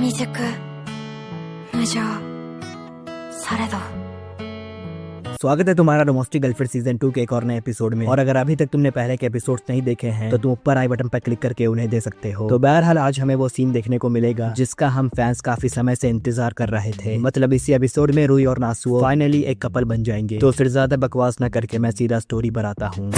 未熟無情されど। स्वागत है तुम्हारा डोमेस्टिक गर्लफ्रेंड सीजन 2 के एक और नए एपिसोड में। और अगर अभी तक तुमने पहले के एपिसोड्स नहीं देखे हैं तो तुम ऊपर आई बटन पर क्लिक करके उन्हें दे सकते हो। तो बहरहाल आज हमें वो सीन देखने को मिलेगा जिसका हम फैंस काफी समय से इंतजार कर रहे थे। मतलब इसी एपिसोड में रुई और नासुओ फाइनली एक कपल बन जाएंगे। तो फिर ज्यादा बकवास न करके मैं सीधा स्टोरी पर आता हूँ।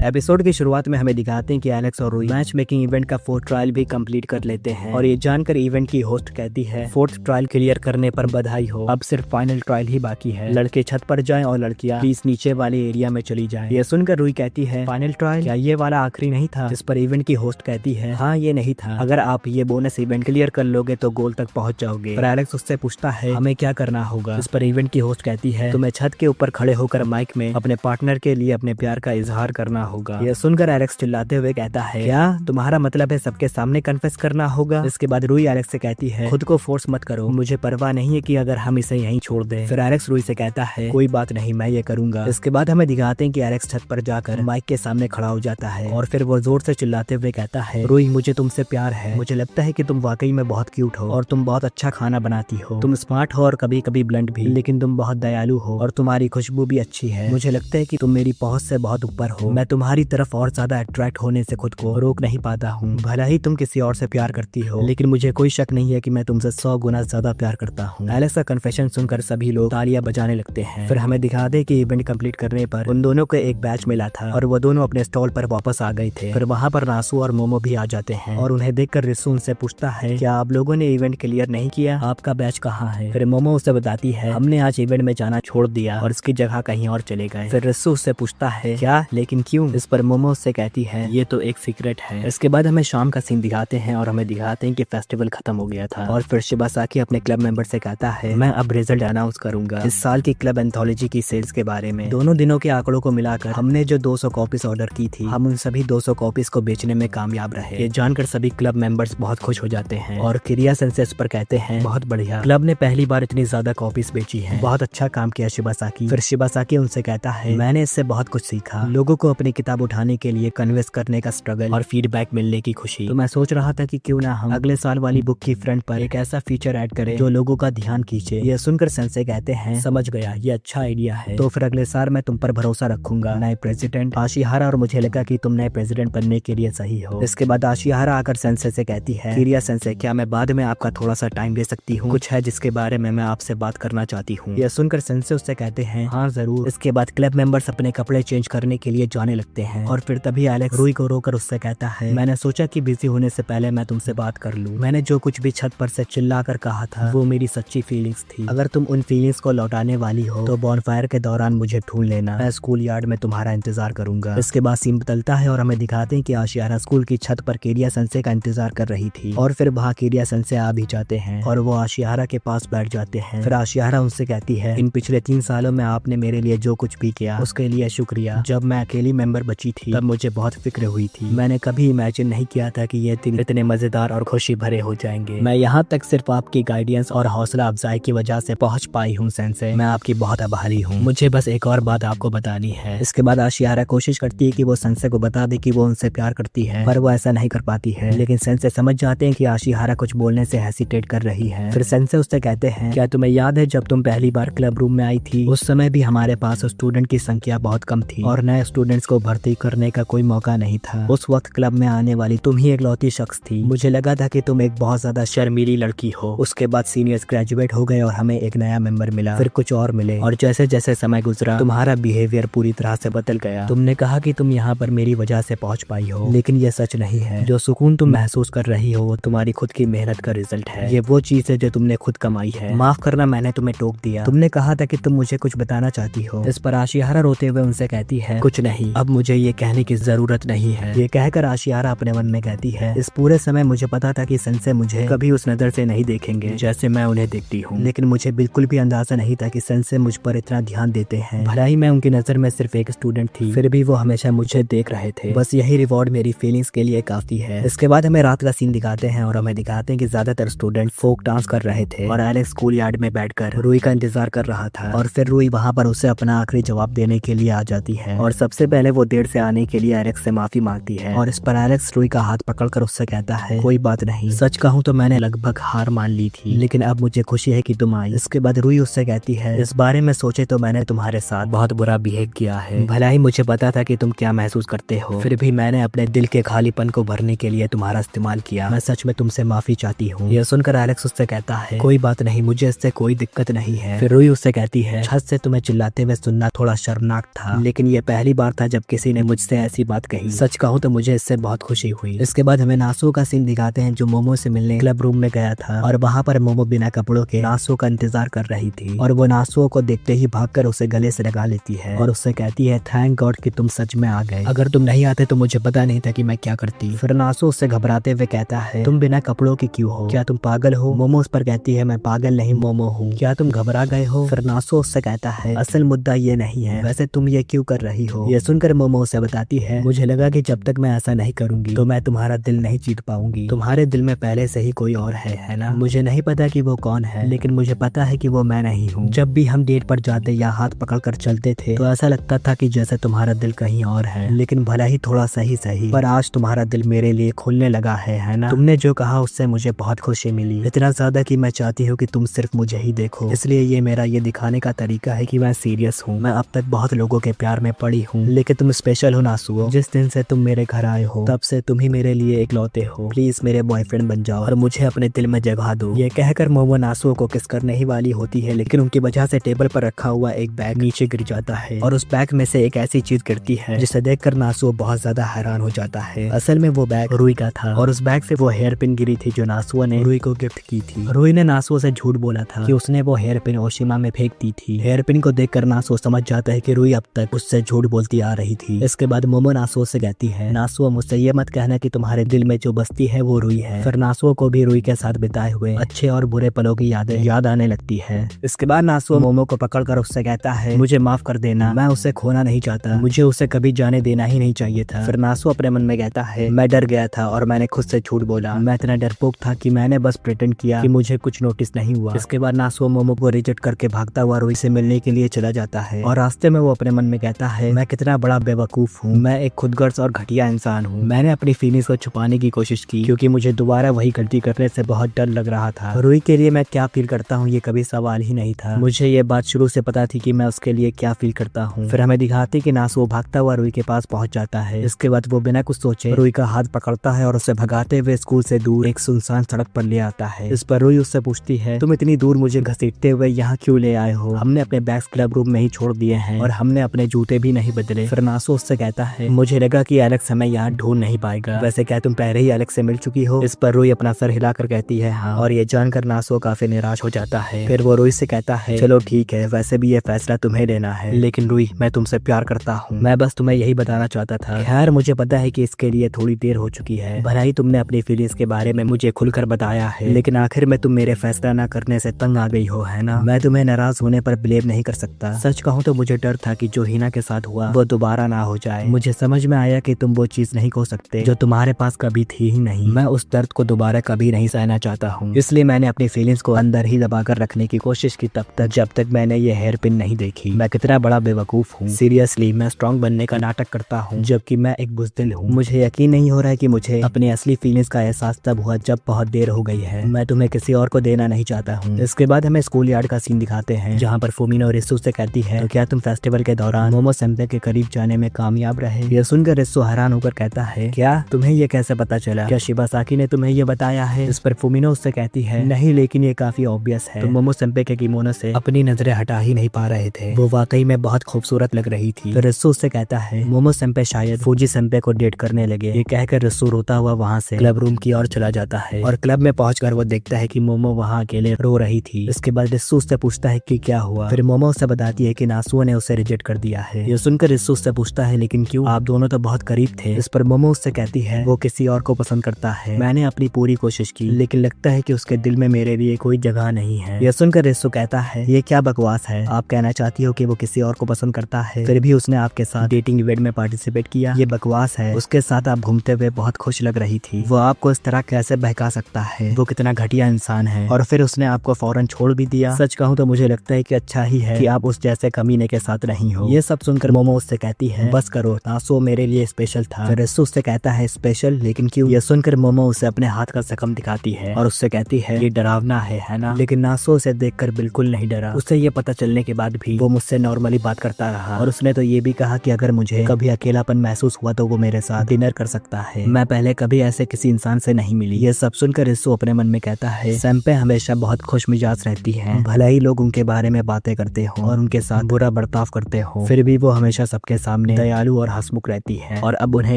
एपिसोड की शुरुआत में हमें दिखाते हैं कि एलेक्स और रुई मैच मेकिंग इवेंट का 4th ट्रायल भी कंप्लीट कर लेते हैं। और ये जानकर इवेंट की होस्ट कहती है 4th ट्रायल क्लियर करने पर बधाई हो, अब सिर्फ फाइनल ट्रायल ही बाकी है। लड़के छत पर जाएं और लड़कियां प्लीज नीचे वाले एरिया में चली जाएं। ये सुनकर रुई कहती है फाइनल ट्रायल, क्या ये वाला आखिरी नहीं था? जिस पर इवेंट की होस्ट कहती है हाँ ये नहीं था, अगर आप ये बोनस इवेंट क्लियर कर लोगे तो गोल तक पहुंच जाओगे। पर एलेक्स उससे पूछता है हमें क्या करना होगा? इस पर इवेंट की होस्ट कहती है तुम्हें छत के ऊपर खड़े होकर माइक में अपने पार्टनर के लिए अपने प्यार का इजहार करना होगा। ये सुनकर एलेक्स चिल्लाते हुए कहता है क्या तुम्हारा मतलब है सबके सामने कन्फेस करना होगा? इसके बाद रुई एलेक्स से कहती है खुद को फोर्स मत करो, मुझे परवाह नहीं है कि अगर हम इसे यहीं छोड़ दें। फिर एलेक्स रुई से कहता है कोई बात नहीं मैं ये करूंगा। इसके बाद हमें दिखाते हैं कि एलेक्स छत पर जाकर माइक के सामने खड़ा हो जाता है और फिर वो जोर से चिल्लाते हुए कहता है रुई मुझे तुमसे प्यार है, मुझे लगता है कि तुम वाकई में बहुत क्यूट हो और तुम बहुत अच्छा खाना बनाती हो, तुम स्मार्ट हो और कभी कभी ब्लंट भी, लेकिन तुम बहुत दयालु हो और तुम्हारी खुशबू भी अच्छी है। मुझे लगता है कि तुम मेरी पहुंच से बहुत ऊपर हो, मैं तुम्हारी तरफ और ज्यादा अट्रैक्ट होने से खुद को रोक नहीं पाता हूँ। भला ही तुम किसी और से प्यार करती हो, लेकिन मुझे कोई शक नहीं है कि मैं तुमसे 100 गुना ज्यादा प्यार करता हूँ। एलेक्स का कन्फेशन सुनकर सभी लोग तालियां बजाने लगते हैं। फिर हमें दिखा दे कि इवेंट कंप्लीट करने पर उन दोनों को एक बैच मिला था और वो दोनों अपने स्टॉल पर वापस आ गए थे। फिर वहाँ पर नासु और मोमो भी आ जाते हैं और उन्हें देखकर रिसु उनसे पूछता है क्या आप लोगों ने इवेंट क्लियर नहीं किया? आपका बैच कहाँ है? फिर मोमो उसे बताती है हमने आज इवेंट में जाना छोड़ दिया और इसकी जगह कहीं और चले गए। फिर रिसु उससे पूछता है क्या, लेकिन क्यों? इस पर मोमो उससे कहती है ये तो एक सीक्रेट है। इसके बाद हमें शाम का सीन दिखाते हैं और हमें दिखाते हैं कि फेस्टिवल खत्म हो गया था और फिर शिबासाकी अपने क्लब मेंबर से कहता है मैं अब रिजल्ट अनाउंस करूंगा इस साल की क्लब एंथोलॉजी की सेल्स के बारे में। दोनों दिनों के आंकड़ों को मिलाकर हमने जो 200 कॉपीज ऑर्डर की थी हम उन सभी 200 कॉपीज को बेचने में कामयाब रहे। ये जानकर सभी क्लब मेंबर्स बहुत खुश हो जाते हैं और किरिया सेंसेस पर कहते हैं बहुत बढ़िया, क्लब ने पहली बार इतनी ज्यादा कॉपीज बेची है, बहुत अच्छा काम किया शिबासाकी। फिर शिबासाकी उनसे कहता है मैंने इससे बहुत कुछ सीखा, लोगों को अपनी किताब उठाने के लिए कन्विंस करने का स्ट्रगल और फीडबैक मिलने की खुशी। तो मैं सोच रहा था कि क्यों ना हम अगले साल वाली बुक की फ्रंट पर एक ऐसा फीचर ऐड करें जो लोगों का ध्यान खींचे। ये सुनकर सेंसे कहते हैं समझ गया, ये अच्छा आइडिया है, तो फिर अगले साल मैं तुम पर भरोसा रखूंगा नए प्रेसिडेंट आशिहारा, और मुझे लगा कि तुम नए प्रेसिडेंट बनने के लिए सही हो। इसके बाद आशिहारा आकर सेंसे से कहती है किरिया सेंसे क्या मैं बाद में आपका थोड़ा सा टाइम ले सकती हूँ? कुछ है जिसके बारे में मैं आपसे बात करना चाहती हूँ। यह सुनकर सेंसे उससे कहते हैं हाँ जरूर। इसके बाद क्लब मेंबर्स अपने कपड़े चेंज करने के लिए जाने लगते हैं और फिर तभी एलेक्स रुई को रोकर उससे कहता है मैंने सोचा कि बिजी होने से पहले मैं तुमसे बात कर लूं। मैंने जो कुछ भी छत पर से चिल्ला कर कहा था वो मेरी सच्ची फीलिंग्स थी। अगर तुम उन फीलिंग्स को लौटाने वाली हो तो बॉनफायर के दौरान मुझे ढूंढ लेना, मैं स्कूल यार्ड में तुम्हारा इंतजार करूंगा। इसके बाद सीन बदलता है और हमें दिखाते हैं कि आशियारा स्कूल की छत पर किरिया सेंसे का इंतजार कर रही थी और फिर वहाँ किरिया सेंसे आ भी जाते हैं और वो आशियारा के पास बैठ जाते हैं। फिर आशियारा उनसे कहती है इन पिछले 3 सालों में आपने मेरे लिए जो कुछ भी किया उसके लिए शुक्रिया। जब मैं अकेली मेंबर बची थी तब मुझे बहुत फिक्र हुई थी, मैंने कभी इमेजिन नहीं किया था कि ये दिन इतने मजेदार और खुशी भरे हो जाएंगे। मैं यहाँ तक सिर्फ आपकी गाइडेंस और हौसला अफजाई की वजह से पहुँच पाई हूँ सेंसे, मैं आपकी बहुत आभारी हूँ। मुझे बस एक और बात आपको बतानी है। इसके बाद आशियारा कोशिश करती है कि वो सेंसे को बता दे कि वो उनसे प्यार करती है, पर वो ऐसा नहीं कर पाती है। लेकिन सेंसे समझ जाते हैं कि आशियारा कुछ बोलने से हेसिटेट कर रही है। फिर सेंसे उससे कहते हैं क्या तुम्हें याद है जब तुम पहली बार क्लब रूम में आई थी? उस समय भी हमारे पास स्टूडेंट की संख्या बहुत कम थी और नए स्टूडेंट्स को भर्ती करने का कोई मौका नहीं था। उस वक्त क्लब में आने वाली तुम ही इकलौती शख्स थी। मुझे लगा था कि तुम एक बहुत ज्यादा शर्मीली लड़की हो। उसके बाद सीनियर्स ग्रेजुएट हो गए और हमें एक नया मेंबर मिला, फिर कुछ और मिले और जैसे जैसे समय गुजरा तुम्हारा बिहेवियर पूरी तरह से बदल गया। तुमने कहा कि तुम यहाँ पर मेरी वजह से पहुँच पाई हो, लेकिन ये सच नहीं है। जो सुकून तुम महसूस कर रही हो वो तुम्हारी खुद की मेहनत का रिजल्ट है। ये वो चीज है जो तुमने खुद कमाई है। माफ करना मैंने तुम्हें टोक दिया। तुमने कहा था कि तुम मुझे कुछ बताना चाहती हो। इस पर आशियारा रोते हुए उनसे कहती है कुछ नहीं, अब मुझे ये कहने की जरूरत नहीं है। ये कहकर आशियारा अपने मन में कहती है इस पूरे समय मुझे पता था कि सेंसे मुझे कभी उस नजर से नहीं देखेंगे जैसे मैं उन्हें देखती हूँ, लेकिन मुझे बिल्कुल भी अंदाजा नहीं था कि सेंसे मुझ पर इतना ध्यान देते हैं। भला ही मैं उनकी नजर में सिर्फ एक स्टूडेंट थी, फिर भी वो हमेशा मुझे देख रहे थे। बस यही रिवॉर्ड मेरी फीलिंग्स के लिए काफी है। इसके बाद हमें रात का सीन दिखाते हैं और हमें दिखाते हैं कि ज्यादातर स्टूडेंट फोक डांस कर रहे थे और एलेक्स स्कूल यार्ड में बैठकर रुई का इंतजार कर रहा था और फिर रुई वहाँ पर उसे अपना आखिरी जवाब देने के लिए आ जाती है और सबसे पहले वो वो देर से आने के लिए एलेक्स से माफी मांगती है और इस पर एलेक्स रुई का हाथ पकड़कर उससे कहता है कोई बात नहीं, सच कहूँ तो मैंने लगभग हार मान ली थी, लेकिन अब मुझे खुशी है कि तुम आई। इसके बाद रुई उससे कहती है इस बारे में सोचे तो मैंने तुम्हारे साथ बहुत बुरा बिहेव किया है। भला ही मुझे पता था कि तुम क्या महसूस करते हो, फिर भी मैंने अपने दिल के खालीपन को भरने के लिए तुम्हारा इस्तेमाल किया। मैं सच में तुमसे माफी चाहती हूँ। यह सुनकर एलेक्स उससे कहता है कोई बात नहीं, मुझे इससे कोई दिक्कत नहीं है। फिर रुई उससे कहती है छत से तुम्हें चिल्लाते हुए सुनना थोड़ा शर्मनाक था, लेकिन ये पहली बार था जब किसी ने मुझसे ऐसी बात कही। सच कहूँ तो मुझे इससे बहुत खुशी हुई। इसके बाद हमें नासुओ का सीन दिखाते हैं जो मोमो से मिलने क्लब रूम में गया था और वहाँ पर मोमो बिना कपड़ों के नासुओ का इंतजार कर रही थी और वो नासुओ को देखते ही भागकर उसे गले से लगा लेती है और उससे कहती है थैंक गॉड कि तुम सच में आ गए, अगर तुम नहीं आते तो मुझे पता नहीं था कि मैं क्या करती। फिर नासुओ उससे घबराते हुए कहता है तुम बिना कपड़ों के क्यों हो, क्या तुम पागल हो? मोमो उस पर कहती है मैं पागल नहीं मोमो हूँ, क्या तुम घबरा गए हो? फिर नासुओ उससे कहता है असल मुद्दा ये नहीं है, वैसे तुम ये क्यों कर रही हो? ये सुनकर मोमो उसे बताती है मुझे लगा कि जब तक मैं ऐसा नहीं करूंगी तो मैं तुम्हारा दिल नहीं जीत पाऊंगी, तुम्हारे दिल में पहले से ही कोई और है ना? मुझे नहीं पता कि वो कौन है, लेकिन मुझे पता है कि वो मैं नहीं हूँ। जब भी हम डेट पर जाते या हाथ पकड़कर चलते थे तो ऐसा लगता था कि जैसे तुम्हारा दिल कहीं और है, लेकिन भला ही थोड़ा सही पर आज तुम्हारा दिल मेरे लिए खुलने लगा है ना? तुमने जो कहा उससे मुझे बहुत खुशी मिली, इतना ज्यादा कि मैं चाहती हूँ कि तुम सिर्फ मुझे ही देखो, इसलिए ये मेरा ये दिखाने का तरीका है कि मैं सीरियस हूँ। मैं अब तक बहुत लोगों के प्यार में पड़ी हूँ, लेकिन तुम स्पेशल हो नासुओ। जिस दिन से तुम मेरे घर आए हो तब से तुम ही मेरे लिए इकलौते हो, प्लीज मेरे बॉयफ्रेंड बन जाओ और मुझे अपने दिल में जगह दो। ये कहकर मोमो नासुओ को किस करने ही वाली होती है, लेकिन उनकी वजह से टेबल पर रखा हुआ एक बैग नीचे गिर जाता है और उस बैग में से एक ऐसी चीज गिरती है जिसे देखकर नासुओ बहुत ज्यादा हैरान हो जाता है। असल में वो बैग रुई का था और उस बैग से वो हेयर पिन गिरी थी जो नासुओ ने रुई को गिफ्ट की थी। रुई ने नासुओ से झूठ बोला था कि उसने वो हेयर पिन ओशिमा में फेंक दी थी। हेयर पिन को देखकर नासुओ समझ जाता है कि रुई अब तक उससे झूठ बोलती आ रही थी। इसके बाद मोमो नासुओ से कहती है नासुओ मुझसे ये मत कहना कि तुम्हारे दिल में जो बसती है वो रुई है। फिर नासुओ को भी रुई के साथ बिताए हुए अच्छे और बुरे पलों की यादें याद आने लगती है। इसके बाद नासुओ मोमो को पकड़कर उससे कहता है मुझे माफ कर देना, मैं उसे खोना नहीं चाहता, मुझे उसे कभी जाने देना ही नहीं चाहिए था। फिर नासुओ अपने मन में कहता है मैं डर गया था और मैंने खुद से झूठ बोला, मैं इतना डरपोक था कि मैंने बस प्रिटेंड किया कि मुझे कुछ नोटिस नहीं हुआ। इसके बाद नासुओ मोमो को रिजेक्ट करके भागता हुआ रुई से मिलने के लिए चला जाता है और रास्ते में वो अपने मन में कहता है मैं कितना बड़ा बेवकूफ हूँ, मैं एक खुदगर्ज और घटिया इंसान हूँ। मैंने अपनी फीलिंग्स को छुपाने की कोशिश की क्योंकि मुझे दोबारा वही गलती करने से बहुत डर लग रहा था। रुई के लिए मैं क्या फील करता हूँ ये कभी सवाल ही नहीं था, मुझे ये बात शुरू से पता थी कि मैं उसके लिए क्या फील करता हूँ। फिर हमें दिखाती कि नासुओ भागता हुआ रुई के पास पहुंच जाता है। इसके बाद वो बिना कुछ सोचे रुई का हाथ पकड़ता है और उसे भगाते हुए स्कूल से दूर एक सुनसान सड़क पर ले आता है। इस पर रुई उससे पूछती है तुम इतनी दूर मुझे घसीटते हुए यहाँ क्यों ले आए हो? हमने अपने बैग्स क्लब रूम में ही छोड़ दिए हैं और हमने अपने जूते भी नहीं बदले। फिर नासुओ उससे कहता है मुझे लगा कि एलेक्स हमें यहाँ ढूंढ नहीं पाएगा, वैसे क्या तुम पहले ही एलेक्स से मिल चुकी हो? इस पर रुई अपना सर हिलाकर कहती है हाँ, और ये जानकर नासुओ काफी निराश हो जाता है। फिर वो रुई से कहता है चलो ठीक है, वैसे भी ये फैसला तुम्हें लेना है, लेकिन रुई मैं तुमसे प्यार करता हूँ, मैं बस तुम्हें यही बताना चाहता था। खैर मुझे पता है कि इसके लिए थोड़ी देर हो चुकी है, भला ही तुमने अपनी फीलिंग्स के बारे में मुझे खुलकर बताया है, लेकिन आखिर में तुम मेरे फैसला न करने से तंग आ गई हो है ना? मैं तुम्हें नाराज होने पर ब्लेम नहीं कर सकता। सच कहूँ तो मुझे डर था कि जो हिना के साथ हुआ वो दोबारा ना हो जाए। मुझे समझ में आया कि तुम वो चीज नहीं खो सकते जो तुम्हारे पास कभी थी ही नहीं। मैं उस दर्द को दोबारा कभी नहीं सहना चाहता हूँ, इसलिए मैंने अपनी फीलिंग्स को अंदर ही दबा कर रखने की कोशिश की तब तक जब तक मैंने ये हेयर पिन नहीं देखी। मैं कितना बड़ा बेवकूफ हूँ। सीरियसली मैं स्ट्रॉन्ग बनने का नाटक करता हूँ जबकि मैं एक बुज़दिल हूँ। मुझे यकीन नहीं हो रहा है कि मुझे अपनी असली फीलिंग्स का एहसास तब हुआ जब बहुत देर हो गई है। मैं तुम्हें किसी और को देना नहीं चाहता हूँ। इसके बाद हमें स्कूल यार्ड का सीन दिखाते हैं जहाँ पर फुमिनो रिस्सू से कहती है तो क्या तुम फेस्टिवल के दौरान मोमो सेंपे के करीब जाने में कामयाब रहे? यह सुनकर रिस्सू हैरान होकर कहता है क्या तुम्हें ये कैसे पता चला? क्या शिबासाकी ने तुम्हें ये बताया है? इस पर फुमिनो उससे कहती है नहीं, लेकिन ये काफी ऑब्वियस है। तुम मोमो सेंपे के किमोनो से अपनी नजरें हटा ही नहीं पा रहे थे, वो वाकई में बहुत खूबसूरत लग रही थी। तो रिस्सू उससे कहता है मोमो सेंपे शायद फूजी सेंपे को डेट करने लगे। ये कहकर रिस्सू रोता हुआ वहाँ से क्लब रूम की ओर चला जाता है और क्लब में पहुंचकर वो देखता है कि मोमो वहाँ अकेले रो रही थी। इसके बाद रिस्सू उससे पूछता है कि क्या हुआ? फिर मोमो उससे बताती है कि नासुओ ने उसे रिजेक्ट कर दिया है। ये सुनकर रिस्सू उससे पूछता है लेकिन क्यों? आप दोनों तो बहुत करीब थे। इस पर मोमो उससे कहती है वो किसी और को पसंद करता है। मैंने अपनी पूरी कोशिश की लेकिन लगता है कि उसके दिल में मेरे लिए कोई जगह नहीं है। यह सुनकर रिस्सू कहता है ये क्या बकवास है? आप कहना चाहती हो कि वो किसी और को पसंद करता है, फिर भी उसने आपके साथ डेटिंग इवेंट में पार्टिसिपेट किया? ये बकवास है। उसके साथ आप घूमते हुए बहुत खुश लग रही थी, वो आपको इस तरह कैसे बहका सकता है? वो कितना घटिया इंसान है। और फिर उसने आपको फौरन छोड़ भी दिया। सच कहूँ तो मुझे लगता है कि अच्छा ही है कि आप उस जैसे कमीने के साथ नहीं हो। ये सब सुनकर मोमो उससे कहती कहती है बस करो, नासुओ मेरे लिए स्पेशल था। फिर रिसु उससे कहता है स्पेशल, लेकिन क्यों? ये सुनकर मोमो उसे अपने हाथ का जख्म दिखाती है और उससे कहती है ये डरावना है ना? लेकिन नासुओ उसे देखकर बिल्कुल नहीं डरा। उसे ये पता चलने के बाद भी वो मुझसे नॉर्मली बात करता रहा और उसने तो ये भी कहा कि अगर मुझे कभी अकेलापन महसूस हुआ तो वो मेरे साथ डिनर कर सकता है। मैं पहले कभी ऐसे किसी इंसान से नहीं मिली। ये सब सुनकर रिसु अपने मन में कहता है सेंपे हमेशा बहुत खुश मिजाज रहती है, भले ही लोग उनके बारे में बातें करते हो और उनके साथ बुरा बर्ताव करते हो, फिर भी वो हमेशा सबके सामने दयालु और हंसमुख रहती है और अब उन्हें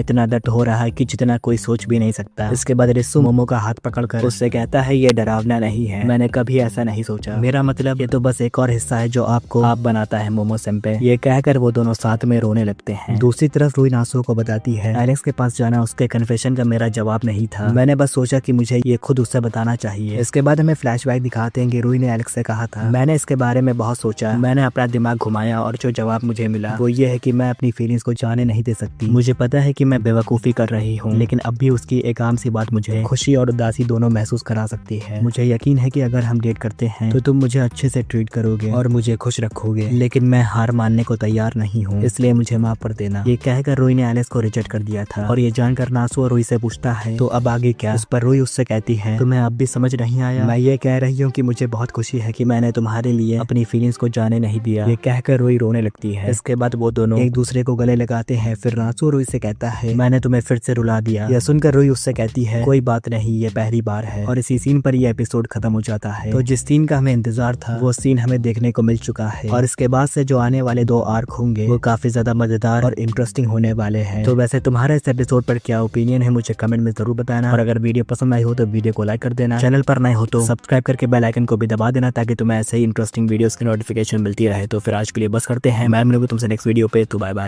इतना दर्द हो रहा है कि जितना कोई सोच भी नहीं सकता। इसके बाद रिसु मोमो का हाथ पकड़कर उससे कहता है ये डरावना नहीं है, मैंने कभी ऐसा नहीं सोचा, मेरा मतलब ये तो बस एक और हिस्सा है जो आपको आप बनाता है मोमो सेंपे। ये कहकर वो दोनों साथ में रोने लगते हैं। दूसरी तरफ रुई नासुओ को बताती है एलेक्स के पास जाना उसके कन्फेशन का मेरा जवाब नहीं था, मैंने बस सोचा कि मुझे ये खुद उससे बताना चाहिए। इसके बाद हमें फ्लैशबैक दिखाते हैं कि रुई ने एलेक्स से कहा था मैंने इसके बारे में बहुत सोचा, मैंने अपना दिमाग घुमाया और जो जवाब मुझे मिला वो ये है कि मैं अपनी फीलिंग्स को जाने नहीं दे सकती। मुझे पता है कि मैं बेवकूफी कर रही हूँ, लेकिन अब भी उसकी एक आम सी बात मुझे खुशी और उदासी दोनों महसूस करा सकती है। मुझे यकीन है कि अगर हम डेट करते हैं तो तुम मुझे अच्छे से ट्रीट करोगे और मुझे खुश रखोगे, लेकिन मैं हार मानने को तैयार नहीं हूँ, इसलिए मुझे माफ कर देना। ये कहकर रुई ने एलेक्स को रिजेक्ट कर दिया था और ये जानकर नासुओ रुई से पूछता है तो अब आगे क्या? इस पर रुई उससे कहती है तुम्हें अब भी समझ नहीं आया? मैं ये कह रही हूँ कि मुझे बहुत खुशी है कि मैंने तुम्हारे लिए अपनी फीलिंग्स को जाने नहीं दिया। ये कहकर रुई रोने लगती है। इसके बाद वो दोनों एक दूसरे को गले लगाते हैं। फिर नासुओ रुई से कहता है मैंने तुम्हें फिर से रुला दिया। यह सुनकर रुई उससे कहती है कोई बात नहीं, ये पहली बार है। और इसी सीन पर ये एपिसोड खत्म हो जाता है। तो जिस सीन का हमें इंतजार था वो सीन हमें देखने को मिल चुका है और इसके बाद से जो आने वाले 2 आर्क होंगे वो काफी ज्यादा मजेदार और इंटरेस्टिंग होने वाले हैं। तो वैसे तुम्हारा इस एपिसोड पर क्या ओपिनियन है मुझे कमेंट में जरूर बताना और अगर वीडियो पसंद आई हो तो वीडियो को लाइक कर देना, चैनल पर नए हो तो सब्सक्राइब करके बेल आइकन को भी दबा देना ताकि तुम्हें ऐसे ही इंटरेस्टिंग वीडियोस की नोटिफिकेशन मिलती रहे। तो फिर आज के लिए बस करते हैं, मैं मिलूंगा तुमसे नेक्स्ट वीडियो पे, तो बाय बाय।